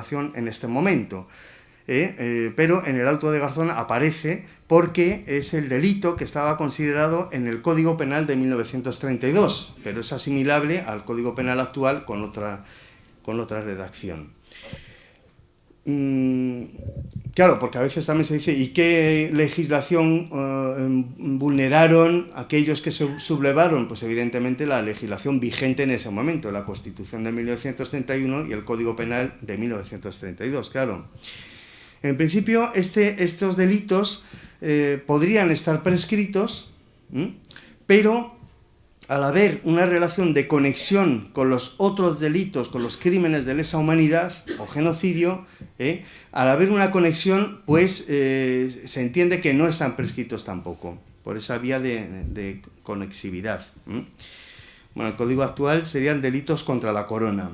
participación en este momento. Pero en el auto de Garzón aparece porque es el delito que estaba considerado en el Código Penal de 1932, pero es asimilable al Código Penal actual con otra redacción. Claro, porque a veces también se dice, ¿y qué legislación vulneraron aquellos que se sublevaron? Pues evidentemente la legislación vigente en ese momento, la Constitución de 1931 y el Código Penal de 1932, claro. En principio, estos delitos podrían estar prescritos, pero al haber una relación de conexión con los otros delitos, con los crímenes de lesa humanidad o genocidio, al haber una conexión, pues se entiende que no están prescritos tampoco, por esa vía de conexividad. Bueno, el código actual serían delitos contra la corona.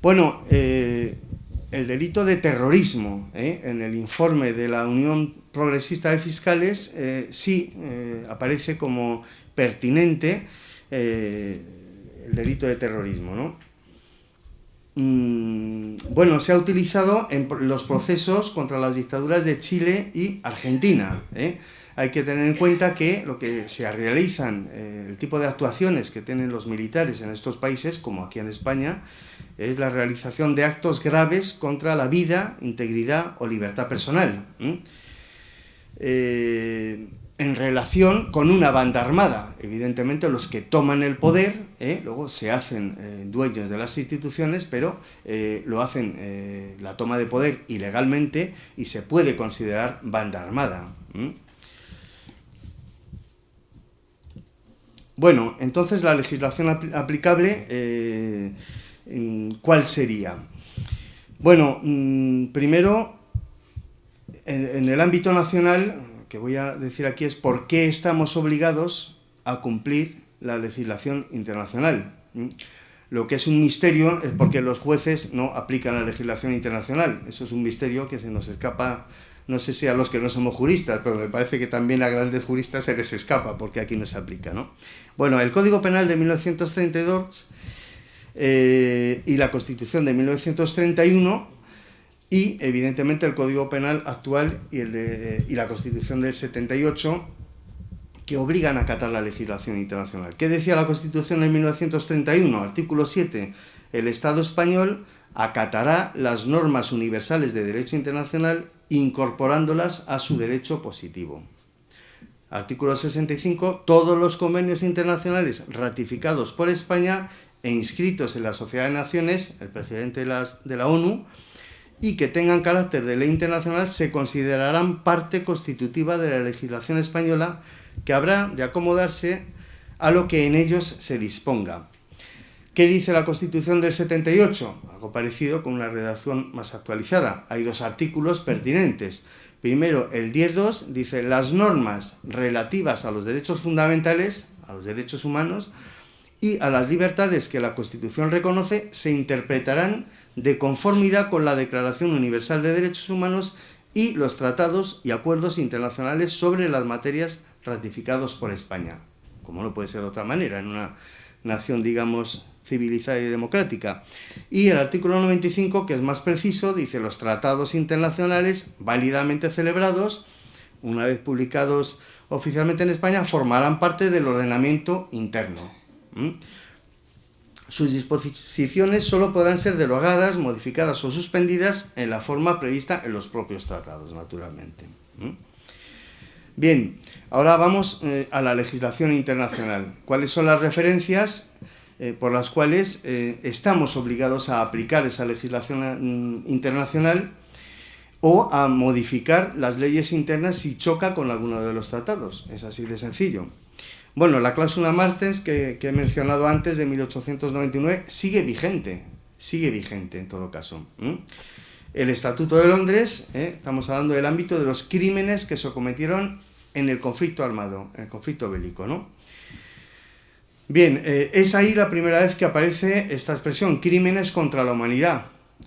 Bueno, el delito de terrorismo, en el informe de la Unión Progresista de Fiscales, sí aparece como pertinente el delito de terrorismo, ¿no? Bueno, se ha utilizado en los procesos contra las dictaduras de Chile y Argentina. Hay que tener en cuenta que lo que se realizan, el tipo de actuaciones que tienen los militares en estos países, como aquí en España, es la realización de actos graves contra la vida, integridad o libertad personal, en relación con una banda armada. Evidentemente los que toman el poder luego se hacen dueños de las instituciones, pero lo hacen la toma de poder ilegalmente y se puede considerar banda armada. Bueno, entonces la legislación aplicable, ¿cuál sería? Bueno, primero, en el ámbito nacional, que voy a decir aquí es por qué estamos obligados a cumplir la legislación internacional. Lo que es un misterio es porque los jueces no aplican la legislación internacional. Eso es un misterio que se nos escapa, no sé si a los que no somos juristas, pero me parece que también a grandes juristas se les escapa, porque aquí no se aplica, ¿no? Bueno, el Código Penal de 1932 y la Constitución de 1931 y, evidentemente, el Código Penal actual y la Constitución del 78, que obligan a acatar la legislación internacional. ¿Qué decía la Constitución de 1931? Artículo 7. El Estado español acatará las normas universales de derecho internacional incorporándolas a su derecho positivo. Artículo 65. Todos los convenios internacionales ratificados por España e inscritos en la Sociedad de Naciones, el precedente de la ONU, y que tengan carácter de ley internacional se considerarán parte constitutiva de la legislación española, que habrá de acomodarse a lo que en ellos se disponga. ¿Qué dice la Constitución del 78? Algo parecido, con una redacción más actualizada. Hay dos artículos pertinentes. Primero, el 10.2 dice: las normas relativas a los derechos fundamentales, a los derechos humanos y a las libertades que la Constitución reconoce se interpretarán de conformidad con la Declaración Universal de Derechos Humanos y los tratados y acuerdos internacionales sobre las materias ratificados por España. Como no puede ser de otra manera, en una nación, digamos, civilizada y democrática. Y el artículo 95, que es más preciso, dice: los tratados internacionales válidamente celebrados, una vez publicados oficialmente en España, formarán parte del ordenamiento interno. Sus disposiciones solo podrán ser derogadas, modificadas o suspendidas en la forma prevista en los propios tratados, naturalmente. Bien, ahora vamos a la legislación internacional. ¿Cuáles son las referencias por las cuales estamos obligados a aplicar esa legislación internacional o a modificar las leyes internas si choca con alguno de los tratados? Es así de sencillo. Bueno, la cláusula Martens que he mencionado antes, de 1899, sigue vigente en todo caso. El Estatuto de Londres, estamos hablando del ámbito de los crímenes que se cometieron en el conflicto armado, en el conflicto bélico, ¿no? Bien, es ahí la primera vez que aparece esta expresión, crímenes contra la humanidad.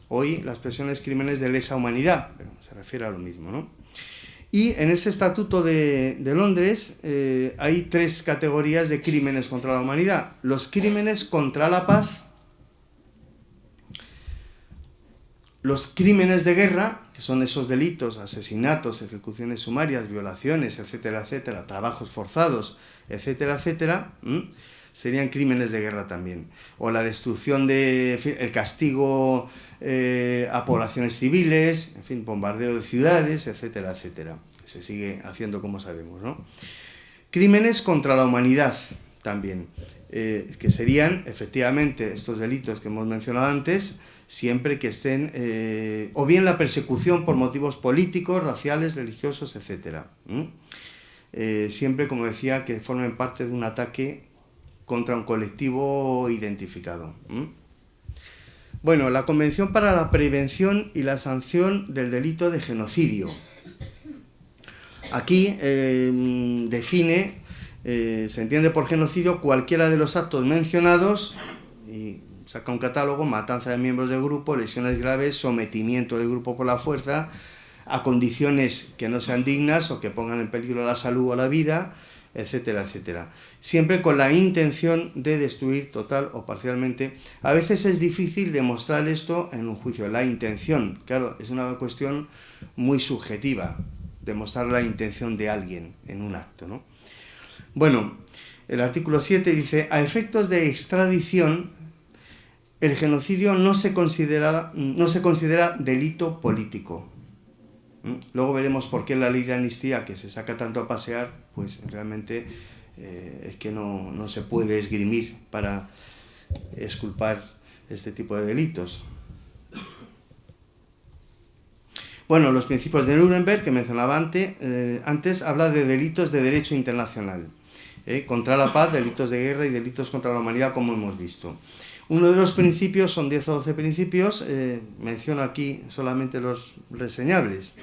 Hoy la expresión es crímenes de lesa humanidad, pero se refiere a lo mismo, ¿no? Y en ese Estatuto de Londres hay tres categorías de crímenes contra la humanidad. Los crímenes contra la paz, los crímenes de guerra, que son esos delitos, asesinatos, ejecuciones sumarias, violaciones, etcétera, etcétera, trabajos forzados, etcétera, etcétera, serían crímenes de guerra también. O la destrucción el castigo a poblaciones civiles, en fin, bombardeo de ciudades, etcétera, etcétera. Se sigue haciendo, como sabemos, ¿no? Crímenes contra la humanidad también, que serían, efectivamente, estos delitos que hemos mencionado antes, siempre que estén, o bien la persecución por motivos políticos, raciales, religiosos, etcétera. Siempre, como decía, que formen parte de un ataque contra un colectivo identificado. Bueno, la Convención para la Prevención y la Sanción del Delito de Genocidio. Aquí define, se entiende por genocidio cualquiera de los actos mencionados, y saca un catálogo: matanza de miembros del grupo, lesiones graves, sometimiento del grupo por la fuerza, a condiciones que no sean dignas o que pongan en peligro la salud o la vida, etcétera, etcétera. Siempre con la intención de destruir total o parcialmente. A veces es difícil demostrar esto en un juicio, la intención. Claro, es una cuestión muy subjetiva, demostrar la intención de alguien en un acto, ¿no? Bueno, el artículo 7 dice: a efectos de extradición, el genocidio no se considera delito político. Luego veremos por qué la ley de amnistía, que se saca tanto a pasear, pues realmente es que no se puede esgrimir para exculpar este tipo de delitos. Bueno, los principios de Nuremberg, que mencionaba antes, habla de delitos de derecho internacional. Contra la paz, delitos de guerra y delitos contra la humanidad, como hemos visto. Uno de los principios, son 10 o 12 principios, menciono aquí solamente los reseñables.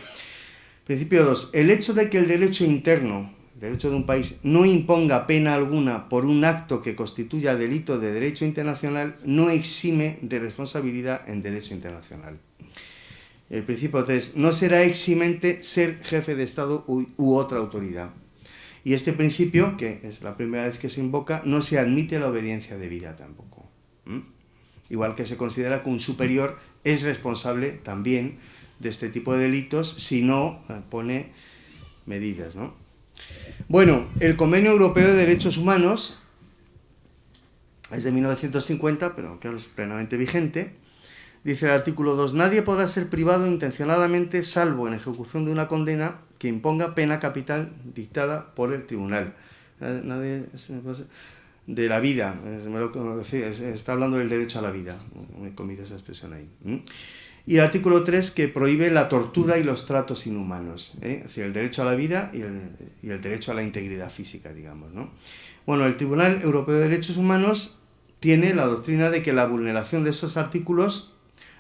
Principio 2. El hecho de que el derecho interno, el derecho de un país, no imponga pena alguna por un acto que constituya delito de derecho internacional, no exime de responsabilidad en derecho internacional. El principio 3. No será eximente ser jefe de Estado u otra autoridad. Y este principio, que es la primera vez que se invoca, no se admite la obediencia debida tampoco. Igual que se considera que un superior es responsable también de este tipo de delitos si no pone medidas, ¿no? Bueno, el Convenio Europeo de Derechos Humanos es de 1950, pero claro, es plenamente vigente. Dice el artículo 2: nadie podrá ser privado intencionadamente, salvo en ejecución de una condena que imponga pena capital dictada por el tribunal. Nadie... de la vida, está hablando del derecho a la vida, me he comido esa expresión ahí. Y el artículo 3, que prohíbe la tortura y los tratos inhumanos, es decir, el derecho a la vida y el derecho a la integridad física, digamos, ¿no? Bueno, el Tribunal Europeo de Derechos Humanos tiene la doctrina de que la vulneración de estos artículos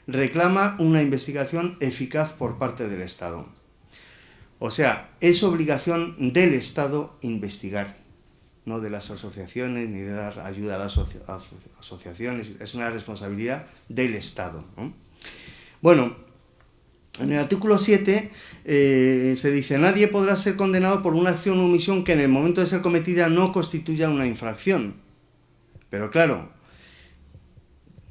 reclama una investigación eficaz por parte del Estado. O sea, es obligación del Estado investigar, no de las asociaciones, ni de dar ayuda a las asociaciones. Es una responsabilidad del Estado, ¿no? Bueno, en el artículo 7 se dice: nadie podrá ser condenado por una acción o omisión que en el momento de ser cometida no constituya una infracción. Pero claro,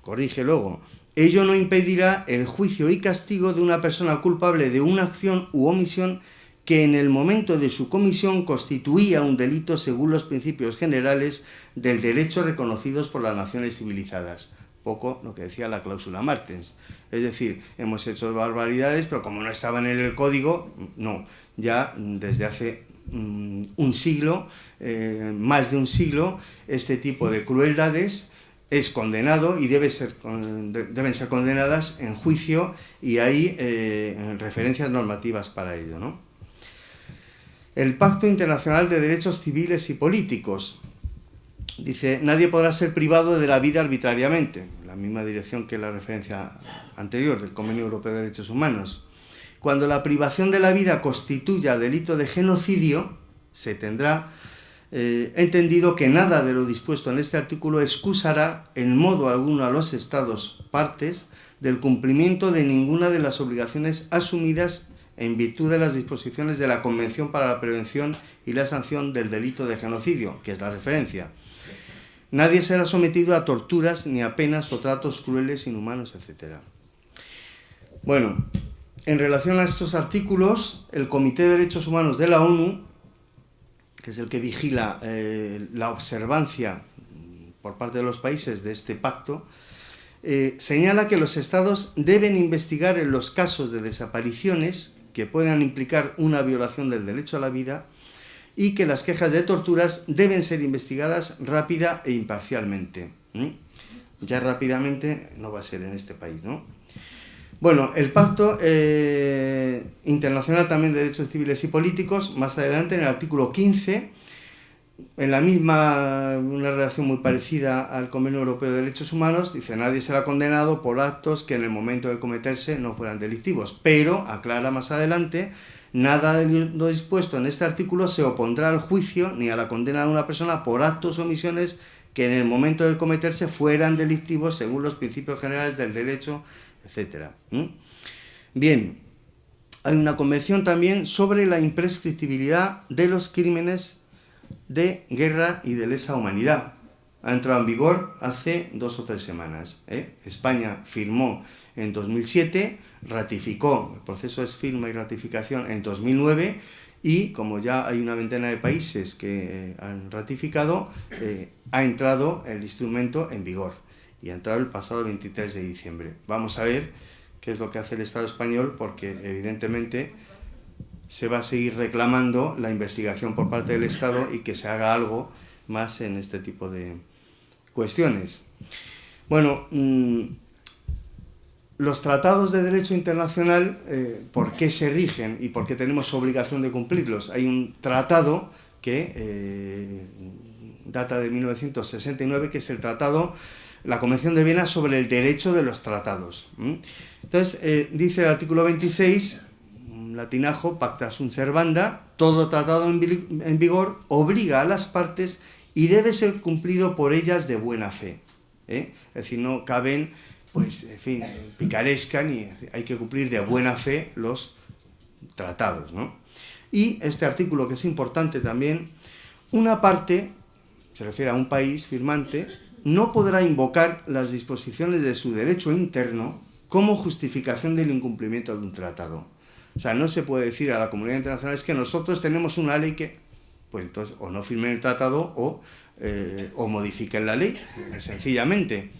corrige luego: ello no impedirá el juicio y castigo de una persona culpable de una acción u omisión que en el momento de su comisión constituía un delito según los principios generales del derecho reconocidos por las naciones civilizadas. Poco lo que decía la cláusula Martens. Es decir, hemos hecho barbaridades, pero como no estaban en el código, no. Ya desde hace un siglo, más de un siglo, este tipo de crueldades es condenado y deben ser condenadas en juicio, y hay referencias normativas para ello, ¿no? El Pacto Internacional de Derechos Civiles y Políticos dice: nadie podrá ser privado de la vida arbitrariamente, la misma dirección que la referencia anterior del Convenio Europeo de Derechos Humanos. Cuando la privación de la vida constituya delito de genocidio, se tendrá entendido que nada de lo dispuesto en este artículo excusará en modo alguno a los Estados partes del cumplimiento de ninguna de las obligaciones asumidas en virtud de las disposiciones de la Convención para la Prevención y la Sanción del Delito de Genocidio, que es la referencia. Nadie será sometido a torturas ni a penas o tratos crueles, inhumanos, etc. Bueno, en relación a estos artículos, el Comité de Derechos Humanos de la ONU, que es el que vigila la observancia por parte de los países de este pacto, señala que los estados deben investigar en los casos de desapariciones que puedan implicar una violación del derecho a la vida y que las quejas de torturas deben ser investigadas rápida e imparcialmente. Ya rápidamente no va a ser en este país, ¿no? Bueno, el Pacto Internacional también de Derechos Civiles y Políticos, más adelante en el artículo 15, en la misma, una redacción muy parecida al Convenio Europeo de Derechos Humanos, dice: nadie será condenado por actos que en el momento de cometerse no fueran delictivos, pero, aclara más adelante, nada de lo dispuesto en este artículo se opondrá al juicio ni a la condena de una persona por actos o omisiones que en el momento de cometerse fueran delictivos según los principios generales del derecho, etc. Bien, hay una convención también sobre la imprescriptibilidad de los crímenes de guerra y de lesa humanidad. Ha entrado en vigor hace 2 o 3 semanas. España firmó en 2007, ratificó, el proceso es firma y ratificación en 2009, y como ya hay una veintena de países que han ratificado, ha entrado el instrumento en vigor, y ha entrado el pasado 23 de diciembre. Vamos a ver qué es lo que hace el Estado español, porque evidentemente se va a seguir reclamando la investigación por parte del Estado y que se haga algo más en este tipo de cuestiones. Bueno, los tratados de derecho internacional, ¿por qué se rigen y por qué tenemos obligación de cumplirlos? Hay un tratado que data de 1969, que es el tratado, la Convención de Viena sobre el derecho de los tratados. Entonces, dice el artículo 26, latinajo, pacta sunt servanda: todo tratado en vigor obliga a las partes y debe ser cumplido por ellas de buena fe. Es decir, no caben, pues, en fin, picarescan, y hay que cumplir de buena fe los tratados, ¿no? Y este artículo, que es importante también, una parte, se refiere a un país firmante, no podrá invocar las disposiciones de su derecho interno como justificación del incumplimiento de un tratado. O sea, no se puede decir a la comunidad internacional: es que nosotros tenemos una ley que, pues entonces, o no firmen el tratado o modifiquen la ley, sencillamente.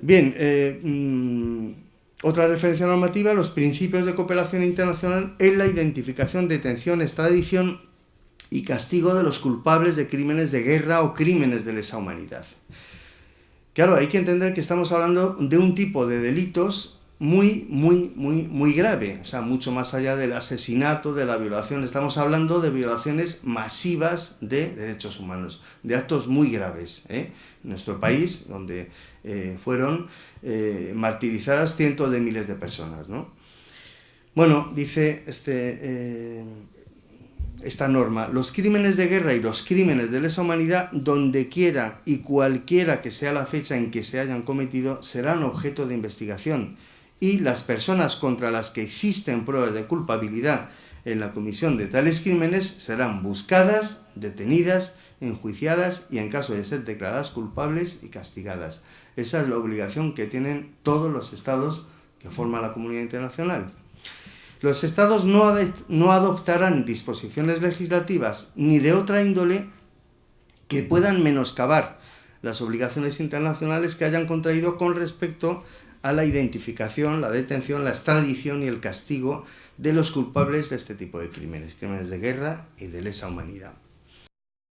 Bien, otra referencia normativa: los principios de cooperación internacional en la identificación, detención, extradición y castigo de los culpables de crímenes de guerra o crímenes de lesa humanidad. Claro, hay que entender que estamos hablando de un tipo de delitos muy grave, o sea, mucho más allá del asesinato, de la violación. Estamos hablando de violaciones masivas de derechos humanos, de actos muy graves, en nuestro país, donde fueron martirizadas cientos de miles de personas, ¿no? Bueno, dice esta norma: los crímenes de guerra y los crímenes de lesa humanidad, donde quiera y cualquiera que sea la fecha en que se hayan cometido, serán objeto de investigación, y las personas contra las que existen pruebas de culpabilidad en la comisión de tales crímenes serán buscadas, detenidas, enjuiciadas y, en caso de ser declaradas culpables, y castigadas. Esa es la obligación que tienen todos los estados que forman la comunidad internacional. Los estados no adoptarán disposiciones legislativas ni de otra índole que puedan menoscabar las obligaciones internacionales que hayan contraído con respecto a la identificación, la detención, la extradición y el castigo de los culpables de este tipo de crímenes, crímenes de guerra y de lesa humanidad.